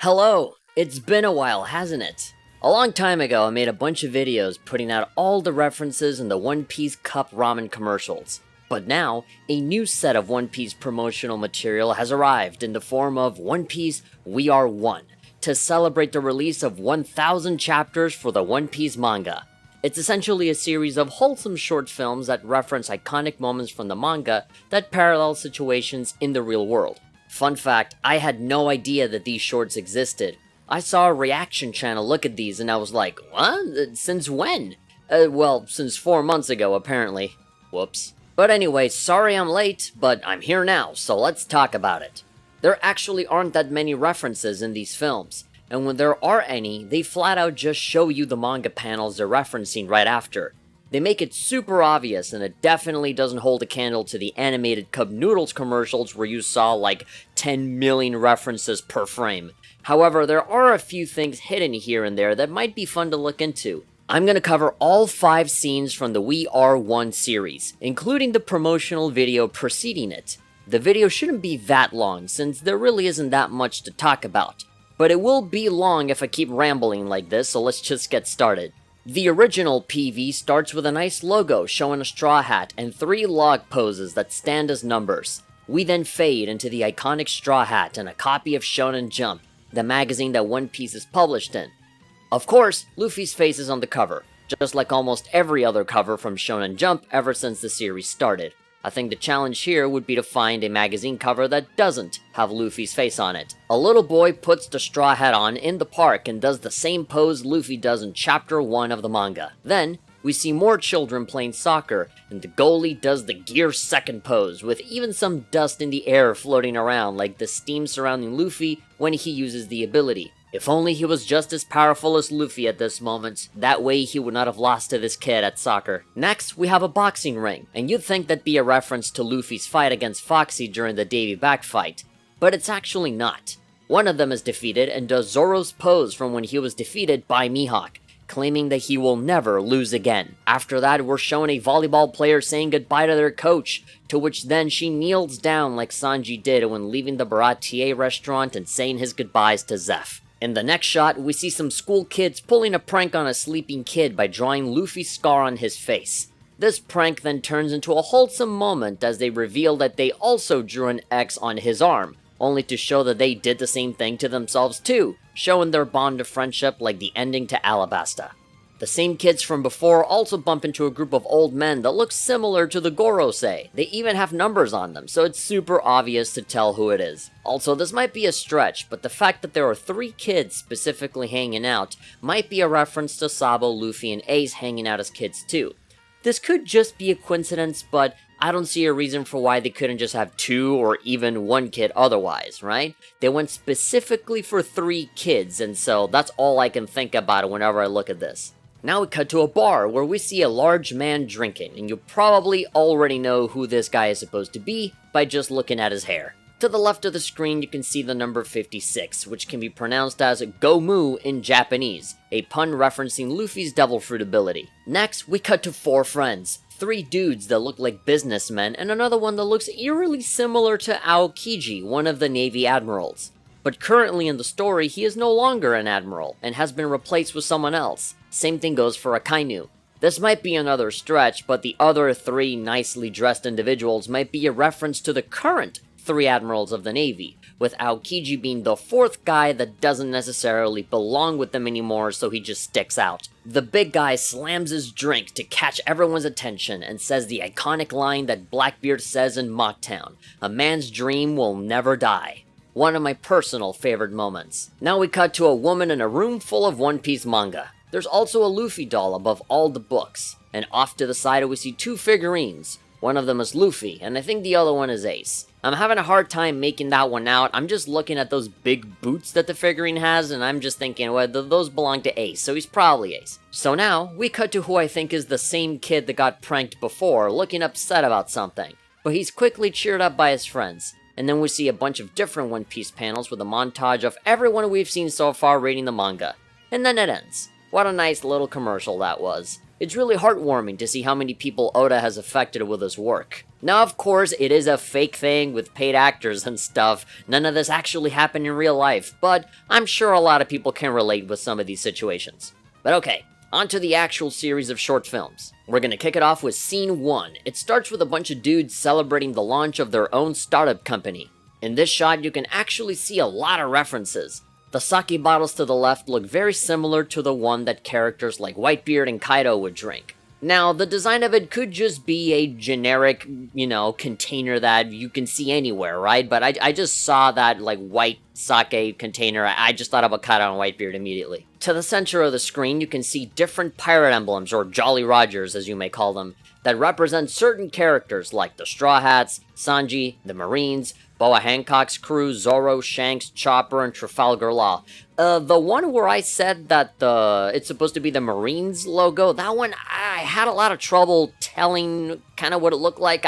Hello! It's been a while, hasn't it? A long time ago, I made a bunch of videos putting out all the references in the One Piece Cup ramen commercials. But now, a new set of One Piece promotional material has arrived in the form of One Piece We Are One, to celebrate the release of 1,000 chapters for the One Piece manga. It's essentially a series of wholesome short films that reference iconic moments from the manga that parallel situations in the real world. Fun fact, I had no idea that these shorts existed. I saw a reaction channel look at these and I was like, what? Since when? Well, since 4 months ago, apparently. Whoops. But anyway, sorry I'm late, but I'm here now, so let's talk about it. There actually aren't that many references in these films, and when there are any, they flat out just show you the manga panels they're referencing right after. They make it super obvious, and it definitely doesn't hold a candle to the animated Cup Noodles commercials where you saw like 10 million references per frame. However, there are a few things hidden here and there that might be fun to look into. I'm gonna cover all 5 scenes from the We Are One series, including the promotional video preceding it. The video shouldn't be that long, since there really isn't that much to talk about. But it will be long if I keep rambling like this, so let's just get started. The original PV starts with a nice logo showing a straw hat and 3 log poses that stand as numbers. We then fade into the iconic straw hat and a copy of Shonen Jump, the magazine that One Piece is published in. Of course, Luffy's face is on the cover, just like almost every other cover from Shonen Jump ever since the series started. I think the challenge here would be to find a magazine cover that doesn't have Luffy's face on it. A little boy puts the straw hat on in the park and does the same pose Luffy does in chapter 1 of the manga. Then, we see more children playing soccer, and the goalie does the gear second pose, with even some dust in the air floating around like the steam surrounding Luffy when he uses the ability. If only he was just as powerful as Luffy at this moment, that way he would not have lost to this kid at soccer. Next, we have a boxing ring, and you'd think that'd be a reference to Luffy's fight against Foxy during the Davy Back fight, but it's actually not. One of them is defeated and does Zoro's pose from when he was defeated by Mihawk, claiming that he will never lose again. After that, we're shown a volleyball player saying goodbye to their coach, to which then she kneels down like Sanji did when leaving the Baratier restaurant and saying his goodbyes to Zeph. In the next shot, we see some school kids pulling a prank on a sleeping kid by drawing Luffy's scar on his face. This prank then turns into a wholesome moment as they reveal that they also drew an X on his arm, only to show that they did the same thing to themselves too, showing their bond of friendship like the ending to Alabasta. The same kids from before also bump into a group of old men that look similar to the Gorosei. They even have numbers on them, so it's super obvious to tell who it is. Also, this might be a stretch, but the fact that there are 3 kids specifically hanging out might be a reference to Sabo, Luffy, and Ace hanging out as kids too. This could just be a coincidence, but I don't see a reason for why they couldn't just have 2 or even 1 kid otherwise, right? They went specifically for 3 kids, and so that's all I can think about whenever I look at this. Now we cut to a bar where we see a large man drinking, and you probably already know who this guy is supposed to be by just looking at his hair. To the left of the screen you can see the number 56, which can be pronounced as Gomu in Japanese, a pun referencing Luffy's Devil Fruit ability. Next, we cut to 4 friends. 3 dudes that look like businessmen, and another one that looks eerily similar to Aokiji, one of the Navy admirals. But currently in the story, he is no longer an admiral, and has been replaced with someone else. Same thing goes for Akainu. This might be another stretch, but the other 3 nicely dressed individuals might be a reference to the current 3 admirals of the Navy, with Aokiji being the 4th guy that doesn't necessarily belong with them anymore, so he just sticks out. The big guy slams his drink to catch everyone's attention and says the iconic line that Blackbeard says in Mocktown, "A man's dream will never die." One of my personal favorite moments. Now we cut to a woman in a room full of One Piece manga. There's also a Luffy doll above all the books, and off to the side we see 2 figurines. One of them is Luffy, and I think the other one is Ace. I'm having a hard time making that one out. I'm just looking at those big boots that the figurine has, and I'm just thinking, well, those belong to Ace, so he's probably Ace. So now, we cut to who I think is the same kid that got pranked before, looking upset about something. But he's quickly cheered up by his friends. And then we see a bunch of different One Piece panels with a montage of everyone we've seen so far reading the manga. And then it ends. What a nice little commercial that was. It's really heartwarming to see how many people Oda has affected with his work. Now, of course, it is a fake thing with paid actors and stuff. None of this actually happened in real life, but I'm sure a lot of people can relate with some of these situations. But okay, on to the actual series of short films. We're gonna kick it off with Scene 1. It starts with a bunch of dudes celebrating the launch of their own startup company. In this shot, you can actually see a lot of references. The sake bottles to the left look very similar to the one that characters like Whitebeard and Kaido would drink. Now, the design of it could just be a generic, container that you can see anywhere, right? But I just saw that, like, white sake container. I just thought about Kaido and Whitebeard immediately. To the center of the screen, you can see different pirate emblems, or Jolly Rogers, as you may call them, that represent certain characters like the Straw Hats, Sanji, the Marines, Boa Hancock's crew, Zoro, Shanks, Chopper, and Trafalgar Law. The one where I said that it's supposed to be the Marines logo, that one, I had a lot of trouble telling kind of what it looked like.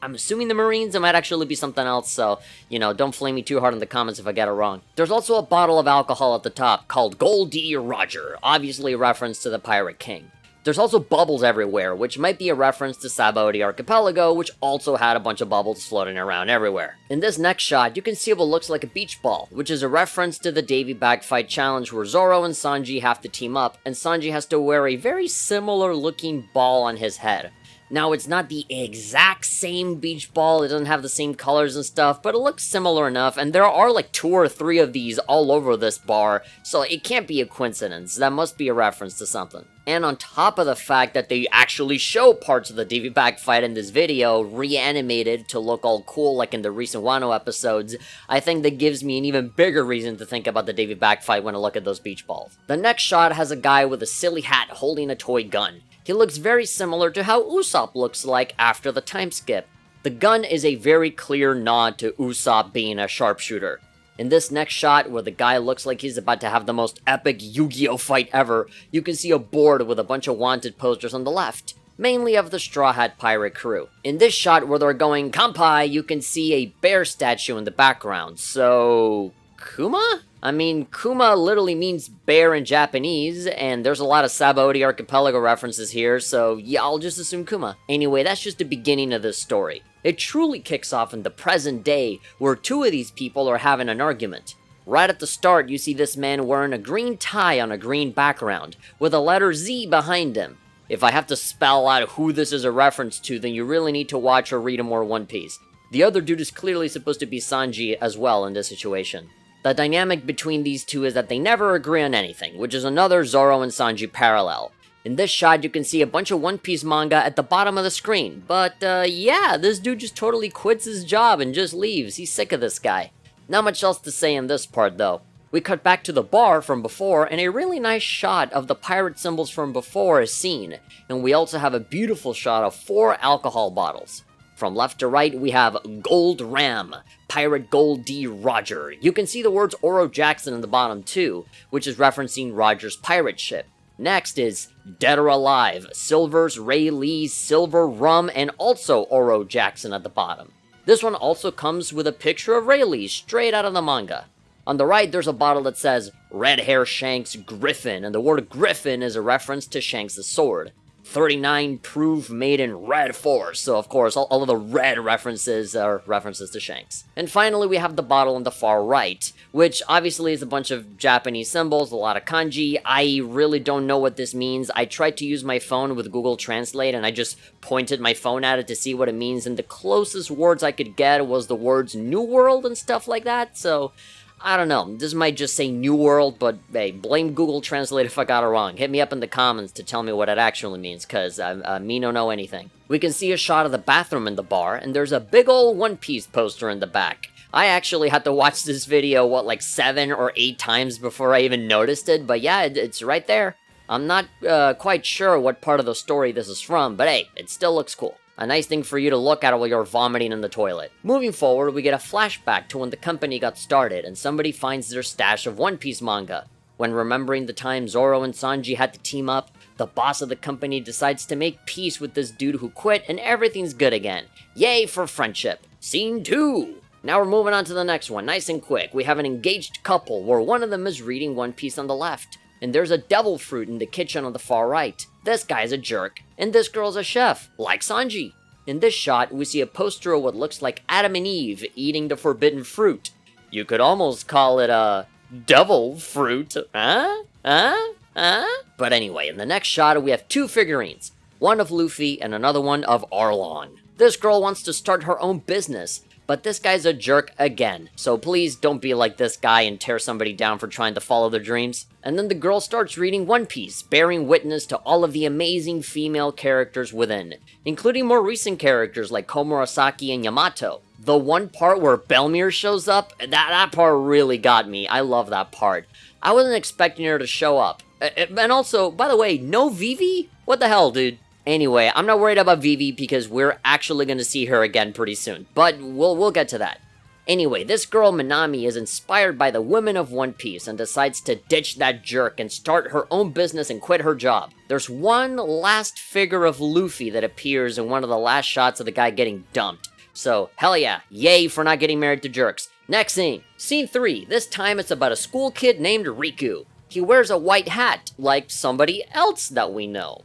I'm assuming the Marines, it might actually be something else, so, don't flame me too hard in the comments if I get it wrong. There's also a bottle of alcohol at the top called Goldie Roger, obviously a reference to the Pirate King. There's also bubbles everywhere, which might be a reference to Sabaody Archipelago, which also had a bunch of bubbles floating around everywhere. In this next shot, you can see what looks like a beach ball, which is a reference to the Davy Bag Fight Challenge where Zoro and Sanji have to team up, and Sanji has to wear a very similar looking ball on his head. Now, it's not the exact same beach ball, it doesn't have the same colors and stuff, but it looks similar enough, and there are like 2 or 3 of these all over this bar, so it can't be a coincidence. That must be a reference to something. And on top of the fact that they actually show parts of the Davy Bag fight in this video, reanimated to look all cool like in the recent Wano episodes, I think that gives me an even bigger reason to think about the Davy Bag fight when I look at those beach balls. The next shot has a guy with a silly hat holding a toy gun. He looks very similar to how Usopp looks like after the time skip. The gun is a very clear nod to Usopp being a sharpshooter. In this next shot, where the guy looks like he's about to have the most epic Yu-Gi-Oh fight ever, you can see a board with a bunch of wanted posters on the left, mainly of the Straw Hat Pirate crew. In this shot where they're going Kanpai, you can see a bear statue in the background, so... Kuma? I mean, Kuma literally means bear in Japanese, and there's a lot of Sabaody Archipelago references here, so yeah, I'll just assume Kuma. Anyway, that's just the beginning of this story. It truly kicks off in the present day, where 2 of these people are having an argument. Right at the start, you see this man wearing a green tie on a green background, with a letter Z behind him. If I have to spell out who this is a reference to, then you really need to watch or read more One Piece. The other dude is clearly supposed to be Sanji as well in this situation. The dynamic between these 2 is that they never agree on anything, which is another Zoro and Sanji parallel. In this shot, you can see a bunch of One Piece manga at the bottom of the screen, but yeah, this dude just totally quits his job and just leaves. He's sick of this guy. Not much else to say in this part though. We cut back to the bar from before, and a really nice shot of the pirate symbols from before is seen, and we also have a beautiful shot of 4 alcohol bottles. From left to right, we have Gold Ram, Pirate Gold D. Roger. You can see the words Oro Jackson in the bottom too, which is referencing Roger's pirate ship. Next is Dead or Alive, Silver's Ray Lee's Silver Rum, and also Oro Jackson at the bottom. This one also comes with a picture of Ray Lee straight out of the manga. On the right, there's a bottle that says Red Hair Shanks Griffin, and the word Griffin is a reference to Shanks' sword. 39 proof made in red force, so of course all of the red references are references to Shanks. And finally we have the bottle on the far right, which obviously is a bunch of Japanese symbols, a lot of kanji. I really don't know what this means. I tried to use my phone with Google Translate and I just pointed my phone at it to see what it means, and the closest words I could get was the words New World and stuff like that, so I don't know, this might just say New World, but hey, blame Google Translate if I got it wrong. Hit me up in the comments to tell me what it actually means, cause me don't know anything. We can see a shot of the bathroom in the bar, and there's a big ol' One Piece poster in the back. I actually had to watch this video, like 7 or 8 times before I even noticed it, but yeah, it's right there. I'm not quite sure what part of the story this is from, but hey, it still looks cool. A nice thing for you to look at while you're vomiting in the toilet. Moving forward, we get a flashback to when the company got started and somebody finds their stash of One Piece manga. When remembering the time Zoro and Sanji had to team up, the boss of the company decides to make peace with this dude who quit and everything's good again. Yay for friendship. Scene 2! Now we're moving on to the next one, nice and quick. We have an engaged couple where one of them is reading One Piece on the left, and there's a devil fruit in the kitchen on the far right. This guy's a jerk, and this girl's a chef, like Sanji. In this shot, we see a poster of what looks like Adam and Eve eating the forbidden fruit. You could almost call it a devil fruit, But anyway, in the next shot, we have two figurines, one of Luffy and another one of Arlong. This girl wants to start her own business, but this guy's a jerk again, so please don't be like this guy and tear somebody down for trying to follow their dreams. And then the girl starts reading One Piece, bearing witness to all of the amazing female characters within, including more recent characters like Komurasaki and Yamato. The one part where Belmir shows up, that part really got me. I love that part. I wasn't expecting her to show up. And also, by the way, no Vivi? What the hell, dude? Anyway, I'm not worried about Vivi because we're actually going to see her again pretty soon, but we'll get to that. Anyway, this girl Minami is inspired by the women of One Piece and decides to ditch that jerk and start her own business and quit her job. There's one last figure of Luffy that appears in one of the last shots of the guy getting dumped. So, hell yeah, yay for not getting married to jerks. Next scene. Scene 3. This time it's about a school kid named Riku. He wears a white hat, like somebody else that we know.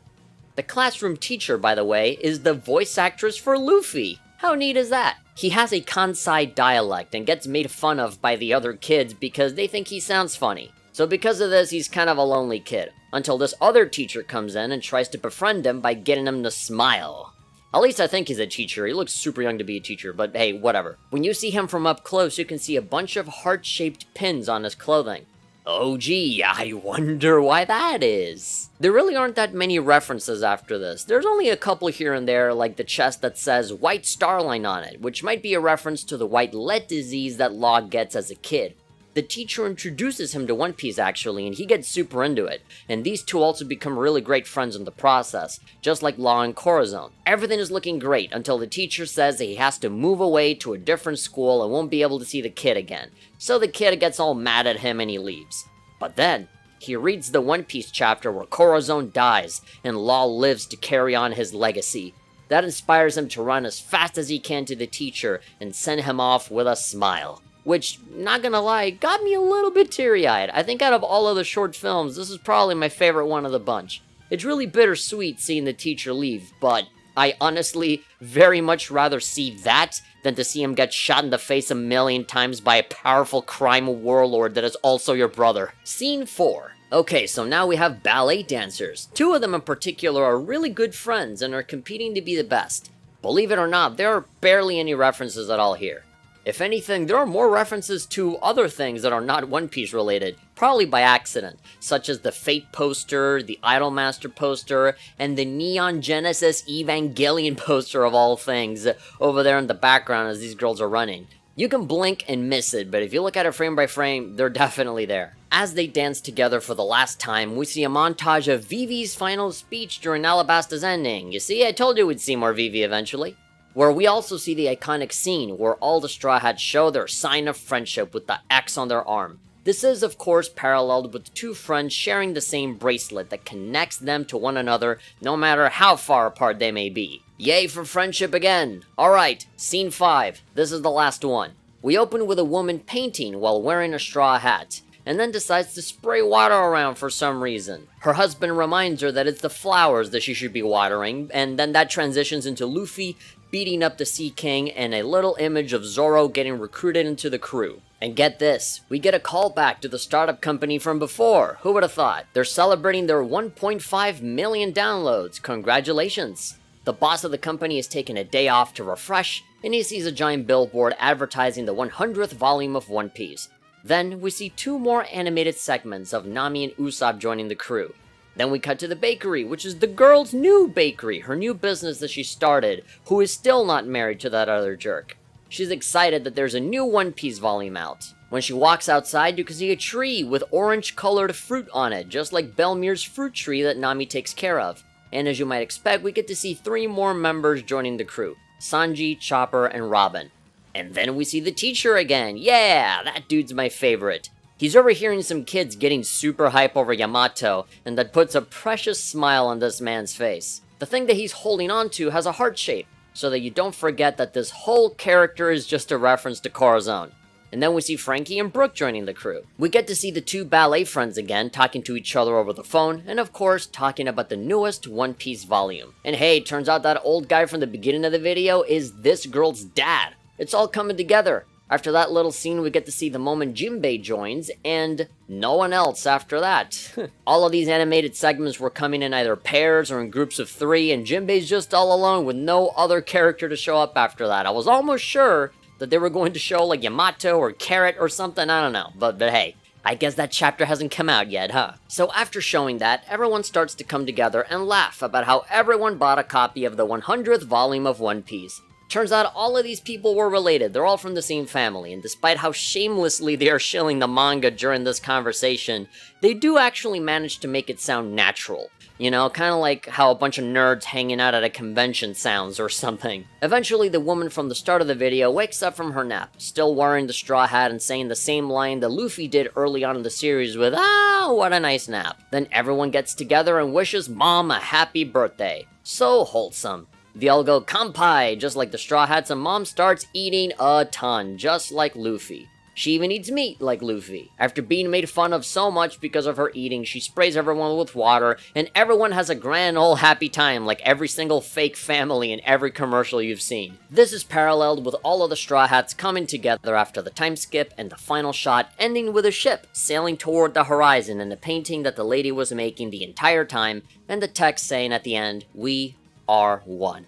The classroom teacher, by the way, is the voice actress for Luffy. How neat is that? He has a Kansai dialect and gets made fun of by the other kids because they think he sounds funny. So because of this, he's kind of a lonely kid, until this other teacher comes in and tries to befriend him by getting him to smile. At least I think he's a teacher. He looks super young to be a teacher, but hey, whatever. When you see him from up close, you can see a bunch of heart-shaped pins on his clothing. Oh gee, I wonder why that is. There really aren't that many references after this. There's only a couple here and there, like the chest that says White Star Line on it, which might be a reference to the white let disease that Law gets as a kid. The teacher introduces him to One Piece actually, and he gets super into it, and these two also become really great friends in the process, just like Law and Corazon. Everything is looking great until the teacher says that he has to move away to a different school and won't be able to see the kid again. So the kid gets all mad at him and he leaves. But then, he reads the One Piece chapter where Corazon dies and Law lives to carry on his legacy. That inspires him to run as fast as he can to the teacher and send him off with a smile. Which, not gonna lie, got me a little bit teary-eyed. I think out of all of the short films, this is probably my favorite one of the bunch. It's really bittersweet seeing the teacher leave, but I honestly very much rather see that than to see him get shot in the face a million times by a powerful crime warlord that is also your brother. Scene 4. Okay, so now we have ballet dancers. Two of them in particular are really good friends and are competing to be the best. Believe it or not, there are barely any references at all here. If anything, there are more references to other things that are not One Piece related, probably by accident, such as the Fate poster, the Idolmaster poster, and the Neon Genesis Evangelion poster of all things over there in the background as these girls are running. You can blink and miss it, but if you look at it frame by frame, they're definitely there. As they dance together for the last time, we see a montage of Vivi's final speech during Alabasta's ending. You see, I told you we'd see more Vivi eventually. Where we also see the iconic scene where all the Straw Hats show their sign of friendship with the X on their arm. This is, of course, paralleled with two friends sharing the same bracelet that connects them to one another no matter how far apart they may be. Yay for friendship again! Alright, scene 5. This is the last one. We open with a woman painting while wearing a straw hat, and then decides to spray water around for some reason. Her husband reminds her that it's the flowers that she should be watering, and then that transitions into Luffy beating up the Sea King and a little image of Zoro getting recruited into the crew. And get this, we get a callback to the startup company from before. Who would have thought? They're celebrating their 1.5 million downloads. Congratulations! The boss of the company is taking a day off to refresh, and he sees a giant billboard advertising the 100th volume of One Piece. Then we see two more animated segments of Nami and Usopp joining the crew. Then we cut to the bakery, which is the girl's new bakery, her new business that she started, who is still not married to that other jerk. She's excited that there's a new One Piece volume out. When she walks outside, you can see a tree with orange-colored fruit on it, just like Belmir's fruit tree that Nami takes care of. And as you might expect, we get to see 3 more members joining the crew: Sanji, Chopper, and Robin. And then we see the teacher again. Yeah, that dude's my favorite. He's overhearing some kids getting super hype over Yamato, and that puts a precious smile on this man's face. The thing that he's holding on to has a heart shape, so that you don't forget that this whole character is just a reference to Corazon. And then we see Frankie and Brooke joining the crew. We get to see the two ballet friends again, talking to each other over the phone, and of course, talking about the newest One Piece volume. And hey, turns out that old guy from the beginning of the video is this girl's dad. It's all coming together. After that little scene, we get to see the moment Jinbei joins, and no one else after that. All of these animated segments were coming in either pairs or in groups of 3, and Jinbei's just all alone with no other character to show up after that. I was almost sure that they were going to show like Yamato or Carrot or something, I don't know. But hey, I guess that chapter hasn't come out yet, huh? So after showing that, everyone starts to come together and laugh about how everyone bought a copy of the 100th volume of One Piece. Turns out all of these people were related, they're all from the same family, and despite how shamelessly they are shilling the manga during this conversation, they do actually manage to make it sound natural. You know, kind of like how a bunch of nerds hanging out at a convention sounds or something. Eventually, the woman from the start of the video wakes up from her nap, still wearing the straw hat and saying the same line that Luffy did early on in the series with, "Ah, what a nice nap." Then everyone gets together and wishes Mom a happy birthday. So wholesome. They all go "Kanpai," just like the Straw Hats, and Mom starts eating a ton, just like Luffy. She even eats meat like Luffy. After being made fun of so much because of her eating, she sprays everyone with water, and everyone has a grand old happy time like every single fake family in every commercial you've seen. This is paralleled with all of the Straw Hats coming together after the time skip and the final shot ending with a ship sailing toward the horizon and a painting that the lady was making the entire time, and the text saying at the end, "We are one."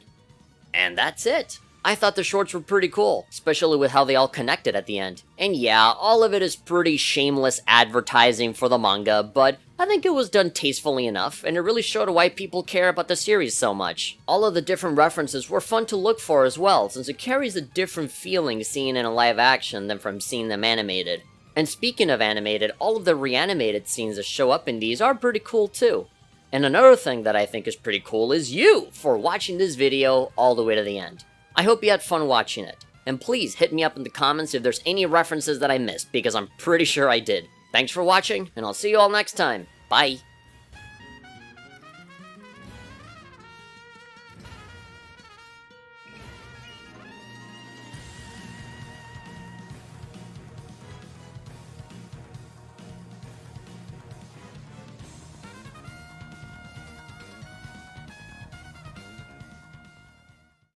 And that's it. I thought the shorts were pretty cool, especially with how they all connected at the end. And yeah, all of it is pretty shameless advertising for the manga, but I think it was done tastefully enough, and it really showed why people care about the series so much. All of the different references were fun to look for as well, since it carries a different feeling seeing in a live action than from seeing them animated. And speaking of animated, all of the reanimated scenes that show up in these are pretty cool too. And another thing that I think is pretty cool is you for watching this video all the way to the end. I hope you had fun watching it. And please hit me up in the comments if there's any references that I missed, because I'm pretty sure I did. Thanks for watching, and I'll see you all next time. Bye!